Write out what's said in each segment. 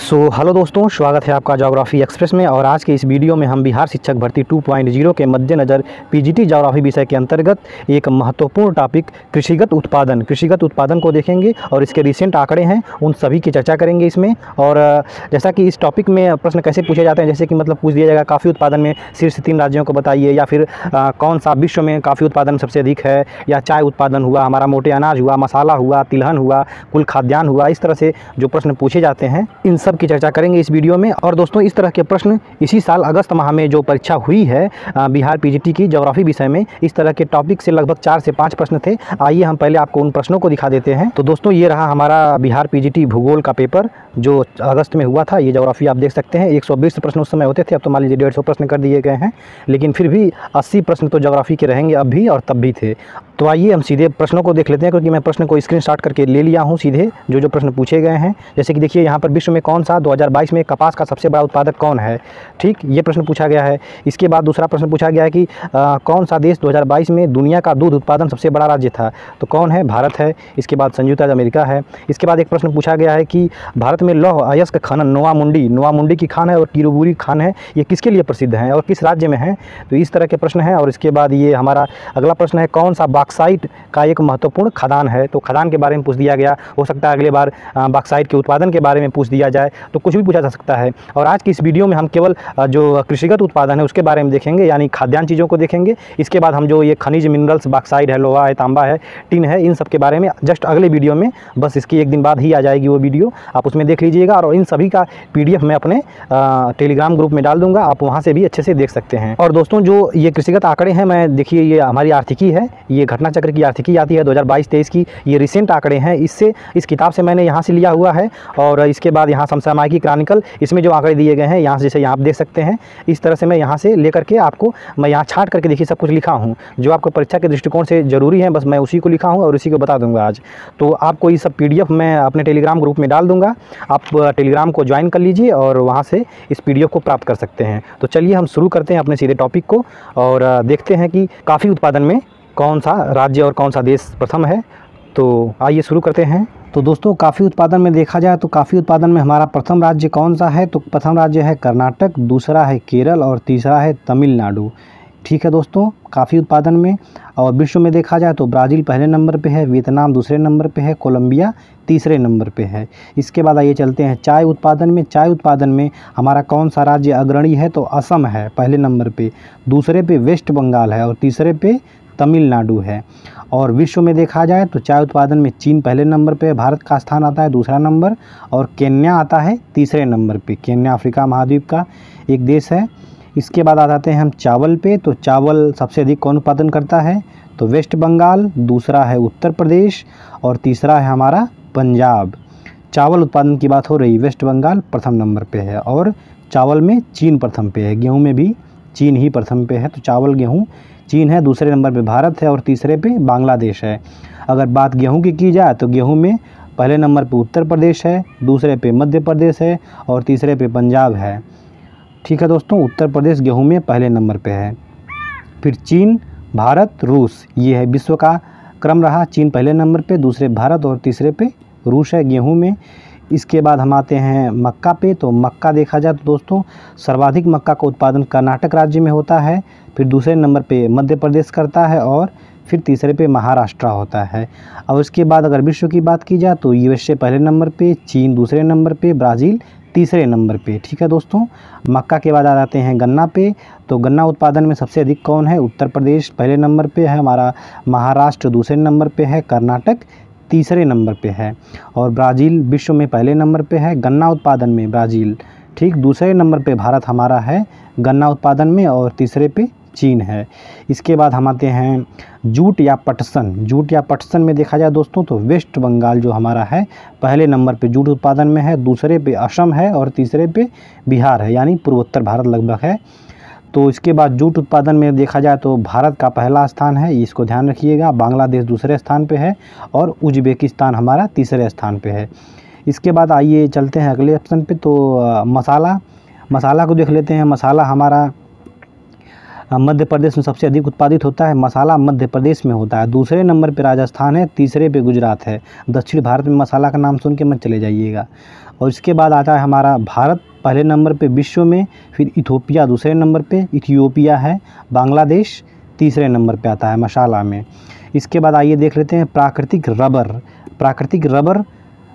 Hello दोस्तों, स्वागत है आपका ज्योग्राफी एक्सप्रेस में। और आज के इस वीडियो में हम बिहार शिक्षक भर्ती 2.0 के मद्देनज़र पीजीटी ज्योग्राफी विषय के अंतर्गत एक महत्वपूर्ण टॉपिक कृषिगत उत्पादन को देखेंगे और इसके रिसेंट आंकड़े हैं उन सभी की चर्चा करेंगे इसमें। और जैसा कि इस टॉपिक में प्रश्न कैसे पूछे जाते हैं, जैसे कि मतलब पूछ दिया जाएगा काफ़ी उत्पादन में शीर्ष 3 राज्यों को बताइए, या फिर कौन सा विश्व में काफ़ी उत्पादन सबसे अधिक है, या चाय उत्पादन हुआ, हमारा मोटे अनाज हुआ, मसाला हुआ, तिलहन हुआ, कुल खाद्यान्न हुआ। इस तरह से जो प्रश्न पूछे जाते हैं इन सब की चर्चा करेंगे इस वीडियो में। और दोस्तों, इस तरह के प्रश्न इसी साल अगस्त माह में जो परीक्षा हुई है बिहार पीजीटी की ज्योग्राफी विषय में, इस तरह के टॉपिक से लगभग 4 से 5 प्रश्न थे। आइए हम पहले आपको उन प्रश्नों को दिखा देते हैं। तो दोस्तों, ये रहा हमारा बिहार पीजीटी भूगोल का पेपर जो अगस्त में हुआ था। ये ज्योग्राफी आप देख सकते हैं, 120 प्रश्न उस समय होते थे, अब तो मान लीजिए 150 प्रश्न कर दिए गए हैं, लेकिन फिर भी 80 प्रश्न तो ज्योग्राफी के रहेंगे अब भी और तब भी थे। तो आइए हम सीधे प्रश्नों को देख लेते हैं, क्योंकि मैं प्रश्न को स्क्रीनशॉट करके ले लिया हूँ सीधे जो प्रश्न पूछे गए हैं। जैसे कि देखिए यहाँ पर विश्व में कौन सा 2022 में कपास का सबसे बड़ा उत्पादक कौन है, ठीक, ये प्रश्न पूछा गया है। इसके बाद दूसरा प्रश्न पूछा गया है कि कौन सा देश 2022 में दुनिया का दूध उत्पादन सबसे बड़ा राज्य था, तो कौन है, भारत है। इसके बाद संयुक्त राज्य अमेरिका है। इसके बाद एक प्रश्न पूछा गया है कि भारत में लौह अयस्क खनन नोवा मुंडी की खान है और किरुबुरी खान है, ये किसके लिए प्रसिद्ध है और किस राज्य में है। तो इस तरह के प्रश्न हैं। और इसके बाद ये हमारा अगला प्रश्न है, कौन सा बॉक्साइट का एक महत्वपूर्ण खदान है, तो खदान के बारे में पूछ दिया गया। हो सकता है अगले बार बॉक्साइट के उत्पादन के बारे में पूछ दिया जाए, तो कुछ भी पूछा जा सकता है। और आज की इस वीडियो में हम केवल जो कृषिगत उत्पादन है उसके बारे में देखेंगे, यानी खाद्यान्न चीज़ों को देखेंगे। इसके बाद हम जो ये खनिज मिनरल्स, बॉक्साइट है, लोहा है, तांबा है, टिन है, इन सब के बारे में जस्ट अगले वीडियो में, बस इसकी एक दिन बाद ही आ जाएगी वो वीडियो, आप उसमें देख लीजिएगा। और इन सभी का PDF मैं अपने टेलीग्राम ग्रुप में डाल दूंगा, आप वहाँ से भी अच्छे से देख सकते हैं। और दोस्तों, जो ये कृषिगत आंकड़े हैं, मैं देखिए ये हमारी आर्थिकी है, ये घटना चक्र की आर्थिकी आती है 2022-23 की। ये रिसेंट आंकड़े हैं, इस किताब से मैंने यहाँ से लिया हुआ है। और इसके बाद यहाँ समसामयिकी क्रॉनिकल, इसमें जो आंकड़े दिए गए हैं यहाँ से, जैसे यहाँ आप देख सकते हैं, इस तरह से मैं यहाँ से लेकर के आपको, मैं यहाँ छांट करके देखिए सब कुछ लिखा हूँ जो आपको परीक्षा के दृष्टिकोण से ज़रूरी है, बस मैं उसी को लिखा हूँ और उसी को बता दूँगा आज। तो आपको ये सब PDF मैं अपने टेलीग्राम ग्रुप में डाल दूँगा, आप टेलीग्राम को ज्वाइन कर लीजिए और वहाँ से इस PDF को प्राप्त कर सकते हैं। तो चलिए हम शुरू करते हैं अपने सीधे टॉपिक को और देखते हैं कि कॉफ़ी उत्पादन में कौन सा राज्य और कौन सा देश प्रथम है। तो आइए शुरू करते हैं। तो दोस्तों, कॉफ़ी उत्पादन में देखा जाए तो कॉफ़ी उत्पादन में हमारा प्रथम राज्य कौन सा है, तो प्रथम राज्य है कर्नाटक, दूसरा है केरल और तीसरा है तमिलनाडु। ठीक है दोस्तों, कॉफ़ी उत्पादन में। और विश्व में देखा जाए तो ब्राज़ील पहले नंबर पे है, वियतनाम दूसरे नंबर पे है, कोलंबिया तीसरे नंबर पे है। इसके बाद आइए चलते हैं चाय उत्पादन में। चाय उत्पादन में हमारा कौन सा राज्य अग्रणी है, तो असम है पहले नंबर पे, दूसरे पे वेस्ट बंगाल है और तीसरे पे तमिलनाडु है। और विश्व में देखा जाए तो चाय उत्पादन में चीन पहले नंबर पे, भारत का स्थान आता है दूसरा नंबर और केन्या आता है तीसरे नंबर पे। केन्या अफ्रीका महाद्वीप का एक देश है। इसके बाद आ जाते हैं हम चावल पे। तो चावल सबसे अधिक कौन उत्पादन करता है, तो वेस्ट बंगाल, दूसरा है उत्तर प्रदेश और तीसरा है हमारा पंजाब। चावल उत्पादन की बात हो रही, वेस्ट बंगाल प्रथम नंबर पे है और चावल में चीन प्रथम पे है। गेहूं में भी चीन ही प्रथम पे है, तो चावल गेहूं चीन है, दूसरे नंबर पे भारत है और तीसरे पे बांग्लादेश है। अगर बात गेहूं की जाए तो गेहूं में पहले नंबर पे उत्तर प्रदेश है, दूसरे पे मध्य प्रदेश है और तीसरे पे पंजाब है। ठीक है दोस्तों, उत्तर प्रदेश गेहूं में पहले नंबर पे है। फिर चीन, भारत, रूस, ये है विश्व का क्रम रहा। चीन पहले नंबर पे, दूसरे भारत और तीसरे पे रूस है गेहूं में। इसके बाद हम आते हैं मक्का पे। तो मक्का देखा जाए तो दोस्तों, सर्वाधिक मक्का का उत्पादन कर्नाटक राज्य में होता है, फिर दूसरे नंबर पे मध्य प्रदेश करता है और फिर तीसरे पे महाराष्ट्र होता है। और इसके बाद अगर विश्व की बात की जाए तो USA पहले नंबर पे, चीन दूसरे नंबर पे, ब्राज़ील तीसरे नंबर पे। ठीक है दोस्तों, मक्का के बाद आ जाते हैं गन्ना पे। तो गन्ना उत्पादन में सबसे अधिक कौन है, उत्तर प्रदेश पहले नंबर पे है, हमारा महाराष्ट्र दूसरे नंबर पे है, कर्नाटक तीसरे नंबर पे है और ब्राज़ील विश्व में पहले नंबर पे है गन्ना उत्पादन में, ब्राज़ील। ठीक, दूसरे नंबर पे भारत हमारा है गन्ना उत्पादन में और तीसरे पे चीन है। इसके बाद हम आते हैं जूट या पटसन। जूट या पटसन में देखा जाए दोस्तों तो वेस्ट बंगाल जो हमारा है पहले नंबर पे जूट उत्पादन में है, दूसरे पे असम है और तीसरे पे बिहार है, यानी पूर्वोत्तर भारत लगभग है। तो इसके बाद जूट उत्पादन में देखा जाए तो भारत का पहला स्थान है, इसको ध्यान रखिएगा। बांग्लादेश दूसरे स्थान पे है और उज्बेकिस्तान हमारा तीसरे स्थान पे है। इसके बाद आइए चलते हैं अगले ऑप्शन पे। तो मसाला को देख लेते हैं। मसाला हमारा मध्य प्रदेश में सबसे अधिक उत्पादित होता है, मसाला मध्य प्रदेश में होता है। दूसरे नंबर पे राजस्थान है, तीसरे पे गुजरात है। दक्षिण भारत में मसाला का नाम सुन के मत चले जाइएगा। और इसके बाद आता है हमारा भारत पहले नंबर पे विश्व में, फिर इथोपिया दूसरे नंबर पे, इथियोपिया है, बांग्लादेश तीसरे नंबर पे आता है मसाला में। इसके बाद आइए देख लेते हैं प्राकृतिक रबर। प्राकृतिक रबर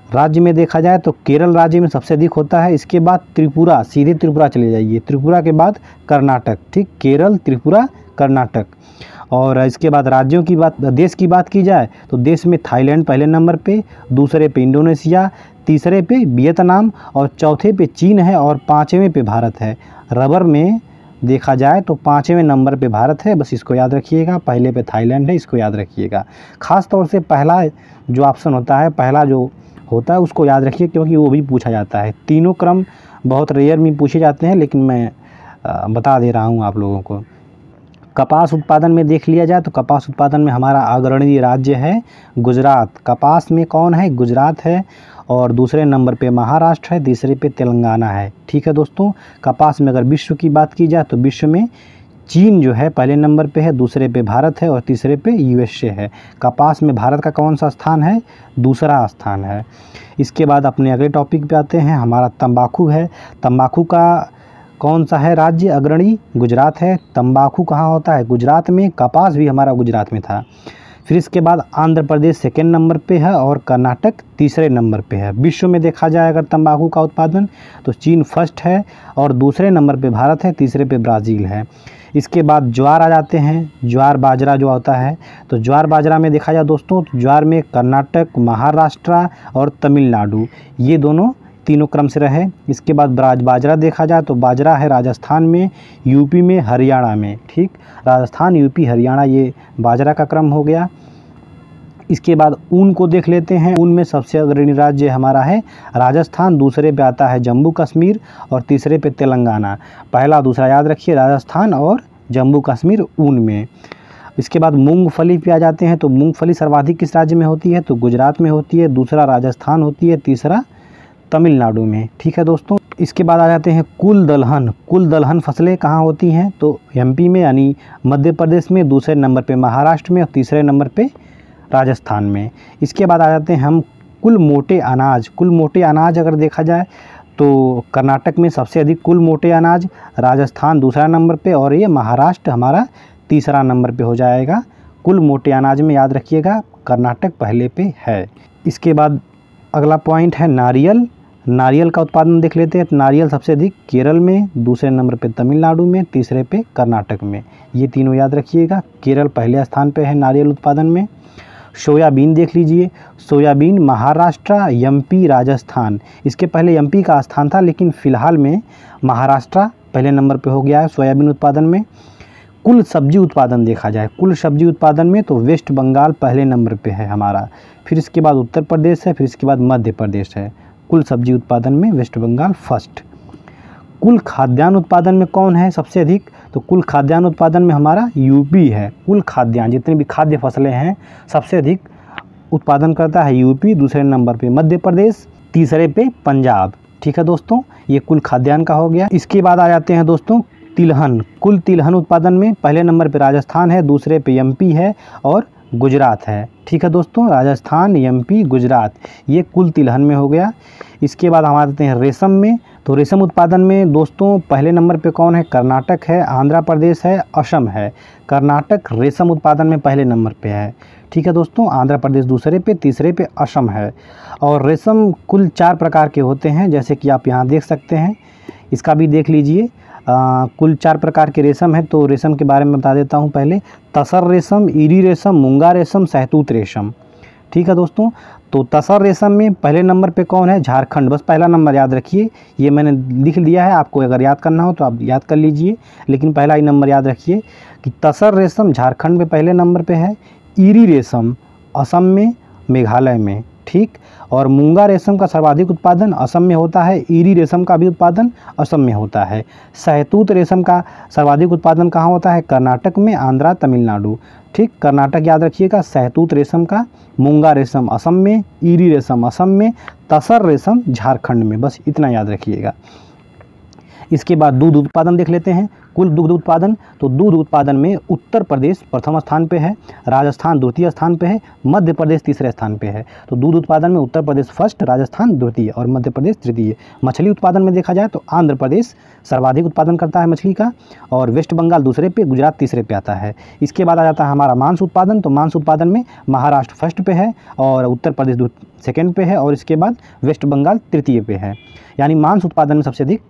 राज्य में देखा जाए तो केरल राज्य में सबसे अधिक होता है। इसके बाद त्रिपुरा, सीधे त्रिपुरा चले जाइए, त्रिपुरा के बाद कर्नाटक, ठीक, केरल, त्रिपुरा, कर्नाटक। और इसके बाद राज्यों की बात, देश की बात की जाए तो देश में थाईलैंड पहले नंबर पे, दूसरे पे इंडोनेशिया, तीसरे पे वियतनाम और चौथे पे चीन है और पाँचवें पे भारत है। रबर में देखा जाए तो पाँचवें नंबर पे भारत है, बस इसको याद रखिएगा। पहले पे थाईलैंड है, इसको याद रखिएगा। ख़ास तौर से पहला जो ऑप्शन होता है, पहला जो होता है उसको याद रखिए, क्योंकि वो भी पूछा जाता है। तीनों क्रम बहुत रेयर में पूछे जाते हैं, लेकिन मैं बता दे रहा हूँ आप लोगों को। कपास उत्पादन में देख लिया जाए तो कपास उत्पादन में हमारा अग्रणी राज्य है गुजरात। कपास में कौन है? गुजरात है। और दूसरे नंबर पे महाराष्ट्र है, तीसरे पे तेलंगाना है। ठीक है दोस्तों, कपास में अगर विश्व की बात की जाए तो विश्व में चीन जो है पहले नंबर पे है, दूसरे पे भारत है और तीसरे पे यूएसए है। कपास में भारत का कौन सा स्थान है? दूसरा स्थान है। इसके बाद अपने अगले टॉपिक पे आते हैं, हमारा तंबाकू है। तंबाकू का कौन सा है राज्य अग्रणी? गुजरात है। तंबाकू कहाँ होता है? गुजरात में। कपास भी हमारा गुजरात में था। फिर इसके बाद आंध्र प्रदेश सेकेंड नंबर पे है और कर्नाटक तीसरे नंबर पे है। विश्व में देखा जाए अगर तंबाकू का उत्पादन तो चीन फर्स्ट है और दूसरे नंबर पे भारत है, तीसरे पे ब्राज़ील है। इसके बाद ज्वार आ जाते हैं, ज्वार बाजरा जो होता है, तो ज्वार बाजरा में देखा जाए दोस्तों तो ज्वार में कर्नाटक, महाराष्ट्र और तमिलनाडु, ये दोनों तीनों क्रम से रहे। इसके बाद बाजरा देखा जाए तो बाजरा है राजस्थान में, यूपी में, हरियाणा में। ठीक, राजस्थान, यूपी, हरियाणा, ये बाजरा का क्रम हो गया। इसके बाद ऊन को देख लेते हैं। ऊन में सबसे अग्रणी राज्य हमारा है राजस्थान, दूसरे पे आता है जम्मू कश्मीर और तीसरे पे तेलंगाना। पहला दूसरा याद रखिए, राजस्थान और जम्मू कश्मीर ऊन में। इसके बाद मूंगफली पे आ जाते हैं, तो मूंगफली सर्वाधिक किस राज्य में होती है? तो गुजरात में होती है, दूसरा राजस्थान होती है, तीसरा तमिलनाडु में। ठीक है दोस्तों, इसके बाद आ जाते हैं कुल दलहन। कुल दलहन फसलें कहाँ होती हैं? तो एमपी में यानी मध्य प्रदेश में, दूसरे नंबर पे महाराष्ट्र में और तीसरे नंबर पे राजस्थान में। इसके बाद आ जाते हैं हम कुल मोटे अनाज। कुल मोटे अनाज अगर देखा जाए तो कर्नाटक में सबसे अधिक कुल मोटे अनाज, राजस्थान दूसरा नंबर पे और ये महाराष्ट्र हमारा तीसरा नंबर पे हो जाएगा। कुल मोटे अनाज में याद रखिएगा कर्नाटक पहले पे है। इसके बाद अगला पॉइंट है नारियल। नारियल का उत्पादन देख लेते हैं। तो नारियल सबसे अधिक केरल में, दूसरे नंबर पे तमिलनाडु में, तीसरे पे कर्नाटक में। ये तीनों याद रखिएगा। केरल पहले स्थान पे है नारियल उत्पादन में। सोयाबीन देख लीजिए। सोयाबीन महाराष्ट्र, एमपी, राजस्थान, इसके पहले एमपी का स्थान था, लेकिन फ़िलहाल में महाराष्ट्र पहले नंबर पे हो गया है सोयाबीन उत्पादन में। कुल सब्जी उत्पादन देखा जाए, कुल सब्जी उत्पादन में तो वेस्ट बंगाल पहले नंबर पे है हमारा। फिर इसके बाद उत्तर प्रदेश है, फिर इसके बाद मध्य प्रदेश है। कुल सब्जी उत्पादन में वेस्ट बंगाल फर्स्ट। कुल खाद्यान्न उत्पादन में कौन है सबसे अधिक? तो कुल खाद्यान्न उत्पादन में हमारा यूपी है। कुल खाद्यान्न, जितने भी खाद्य फसलें हैं, सबसे अधिक उत्पादन करता है यूपी, दूसरे नंबर पे मध्य प्रदेश, तीसरे पे पंजाब। ठीक है दोस्तों, ये कुल खाद्यान्न का हो गया। इसके बाद आ जाते हैं दोस्तों तिलहन। कुल तिलहन उत्पादन में पहले नंबर पे राजस्थान है, दूसरे पे एमपी है और गुजरात है। ठीक है दोस्तों, राजस्थान, एमपी, गुजरात, ये कुल तिलहन में हो गया। इसके बाद हम आते हैं रेशम में। तो रेशम उत्पादन में दोस्तों पहले नंबर पे कौन है? कर्नाटक है, आंध्र प्रदेश है, असम है। कर्नाटक रेशम उत्पादन में पहले नंबर पे है। ठीक है दोस्तों, आंध्र प्रदेश दूसरे पे, तीसरे पे असम है। और रेशम कुल 4 प्रकार के होते हैं, जैसे कि आप यहाँ देख सकते हैं। इसका भी देख लीजिए। कुल 4 प्रकार के रेशम है, तो रेशम के बारे में बता देता हूँ पहले। तसर रेशम, ईरी रेशम, मूंगा रेशम, सहतूत रेशम। ठीक है दोस्तों, तो तसर रेशम में पहले नंबर पे कौन है? झारखंड। बस पहला नंबर याद रखिए, ये मैंने लिख दिया है, आपको अगर याद करना हो तो आप याद कर लीजिए, लेकिन पहला ही नंबर याद रखिए कि तसर रेशम झारखंड में पहले नंबर पे है। ईरी रेशम असम में, मेघालय में। ठीक, और मूंगा रेशम का सर्वाधिक उत्पादन असम में होता है। ईरी रेशम का भी उत्पादन असम में होता है। सहतूत रेशम का सर्वाधिक उत्पादन कहाँ होता है? कर्नाटक में, आंध्रा, तमिलनाडु। ठीक, कर्नाटक याद रखिएगा। सहतूत रेशम का, मूंगा रेशम असम में, ईरी रेशम असम में, तसर रेशम झारखंड में। बस इतना याद रखिएगा। इसके बाद दूध उत्पादन देख लेते हैं। कुल दुग्ध उत्पादन, तो दूध उत्पादन में उत्तर प्रदेश प्रथम स्थान पे है, राजस्थान द्वितीय स्थान पे है, मध्य प्रदेश तीसरे स्थान पे है। तो दूध उत्पादन में उत्तर प्रदेश फर्स्ट, राजस्थान द्वितीय और मध्य प्रदेश तृतीय। मछली उत्पादन में देखा जाए तो आंध्र प्रदेश सर्वाधिक उत्पादन करता है मछली का, और वेस्ट बंगाल दूसरे पे, गुजरात तीसरे पे आता है। इसके बाद आ जाता है हमारा मांस उत्पादन, तो मांस उत्पादन में महाराष्ट्र फर्स्ट पे है और उत्तर प्रदेश सेकंड पे है, और इसके बाद वेस्ट बंगाल तृतीय पे है। यानी मांस उत्पादन में सबसे अधिक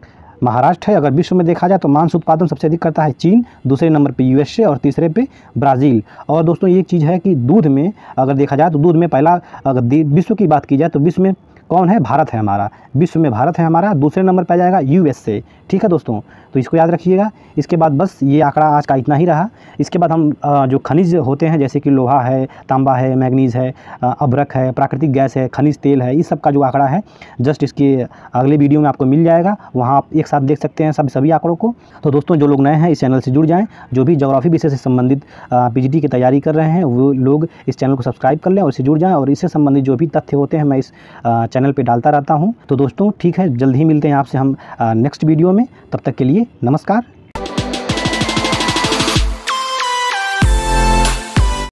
महाराष्ट्र है। अगर विश्व में देखा जाए तो मांस उत्पादन सबसे अधिक करता है चीन, दूसरे नंबर पे यूएसए और तीसरे पे ब्राज़ील। और दोस्तों ये एक चीज़ है कि दूध में अगर देखा जाए तो दूध में पहला, अगर विश्व की बात की जाए तो विश्व में कौन है? भारत है हमारा। विश्व में भारत है हमारा। दूसरे नंबर पर आ जाएगा यूएसए। ठीक है दोस्तों, तो इसको याद रखिएगा। इसके बाद बस ये आंकड़ा आज का इतना ही रहा। इसके बाद हम जो खनिज होते हैं जैसे कि लोहा है, तांबा है, मैग्नीज़ है, अभ्रक है, प्राकृतिक गैस है, खनिज तेल है, इस सब का जो आंकड़ा है जस्ट इसके अगले वीडियो में आपको मिल जाएगा। वहाँ आप एक साथ देख सकते हैं सभी आंकड़ों को। तो दोस्तों जो लोग नए हैं इस चैनल से जुड़ जाएँ। जो भी ज्योग्राफी विषय से संबंधित पीजीटी की तैयारी कर रहे हैं वो लोग इस चैनल को सब्सक्राइब कर लें और इससे जुड़ जाएँ, और इससे संबंधित जो भी तथ्य होते हैं मैं इस चैनल पर डालता रहता हूँ। तो दोस्तों ठीक है, जल्द ही मिलते हैं आपसे हम नेक्स्ट वीडियो में। तब तक के लिए नमस्कार।